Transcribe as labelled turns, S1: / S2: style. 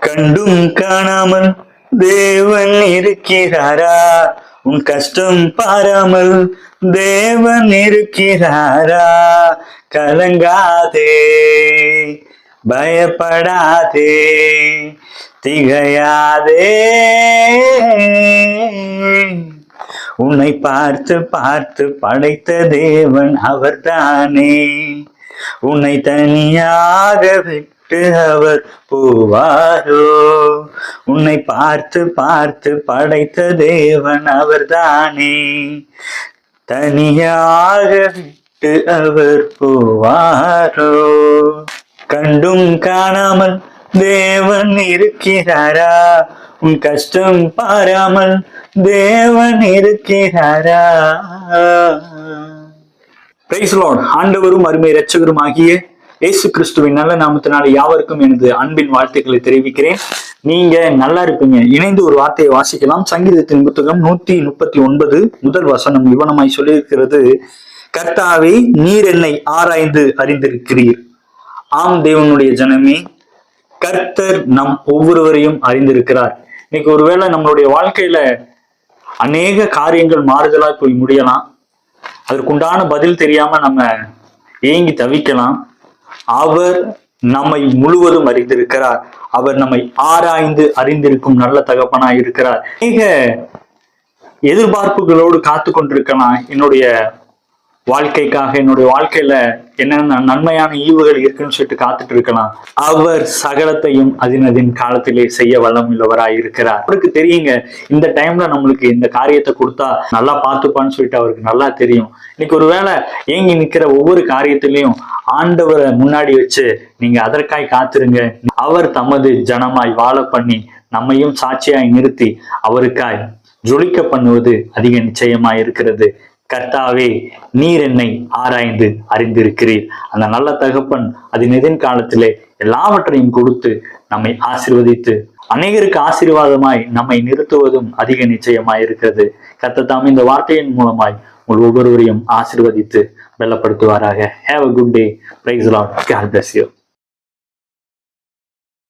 S1: கண்டும் காணாமல் தேவன் இருக்கிறாரா? உன் கஷ்டம் பாராமல் தேவன் இருக்கிறாரா? கலங்காதே, பயப்படாதே, திகையாதே. உன்னை பார்த்து பார்த்து படைத்த தேவன் அவர்தானே. உன்னை தனியாக விட்டு அவர் போவாரோ? உன்னை பார்த்து பார்த்து படைத்த தேவன் அவர்தானே. தனியாக விட்டு அவர் போவாரோ? கண்டும் காணாமல் தேவன் இருக்கிறாரா? உன் கஷ்டம் பாராமல் தேவன் இருக்கிறாரா? Praise Lord. ஆண்டவரும் அருமை இரட்சகரும் ஆகிய இயேசு கிறிஸ்துவின் நல்ல நாமத்தினால யாவருக்கும் எனது அன்பின் வாழ்த்துக்களை தெரிவிக்கிறேன். நீங்க நல்லா இருப்பீங்க. இணைந்து ஒரு வார்த்தையை வாசிக்கலாம். சங்கீதத்தின் புத்தகம் 139 முதல் வசனம் இவனமாய் சொல்லியிருக்கிறது, கர்த்தாவே நீர் என்னை ஆராய்ந்து அறிந்திருக்கிறீர். ஆம் தேவனுடைய ஜனமே, கர்த்தர் நம் ஒவ்வொருவரையும் அறிந்திருக்கிறார். இன்னைக்கு ஒருவேளை நம்மளுடைய வாழ்க்கையில அநேக காரியங்கள் மாறுதலா போய் முடியலாம். அதற்குண்டான பதில் தெரியாம நம்ம ஏங்கி தவிக்கலாம். அவர் நம்மை முழுவதும் அறிந்திருக்கிறார். அவர் நம்மை ஆராய்ந்து அறிந்திருக்கும் நல்ல தகப்பனாய் இருக்கிறார். அநேக எதிர்பார்ப்புகளோடு காத்து கொண்டிருக்கலாம். என்னுடைய வாழ்க்கைக்காக, என்னுடைய வாழ்க்கையில என்னென்ன நன்மையான ஈவுகள் இருக்குன்னு சொல்லிட்டு காத்துட்டு இருக்கலாம். அவர் சகலத்தையும் அதின் காலத்திலே செய்ய வல்லம் உள்ளவராய் இருக்கிறார். அவருக்கு தெரியுங்க, இந்த டைம்ல நம்மளுக்கு இந்த காரியத்தை கொடுத்தா நல்லா பார்த்துப்பான்னு சொல்லிட்டு அவருக்கு நல்லா தெரியும். இன்னைக்கு ஒருவேளை ஏங்கி நிக்கிற ஒவ்வொரு காரியத்திலையும் ஆண்டவரை முன்னாடி வச்சு நீங்க அதற்காய் காத்துருங்க. அவர் தமது ஜனமாய் வாழ பண்ணி நம்மையும் சாட்சியாய் நிறுத்தி அவருக்காய் ஜொலிக்க பண்ணுவது அதிக நிச்சயமாய் இருக்கிறது. கர்த்தாவே நீர் என்னை ஆராய்ந்து அறிந்திருக்கிறீர். அந்த நல்ல தகப்பன் அதன் எதிர்காலத்திலே எல்லாவற்றையும் கொடுத்து நம்மை ஆசீர்வதித்து அநேகருக்கு ஆசீர்வாதமாய் நம்மை நிறுத்துவதும் அதிக நிச்சயமாய் இருக்கிறது. கர்த்தர் தாமே இந்த வார்த்தையின் மூலமாய் உங்கள் ஒவ்வொருவரையும் ஆசீர்வதித்து பலப்படுத்துவாராக. Have a good day. Praise the Lord. God bless you.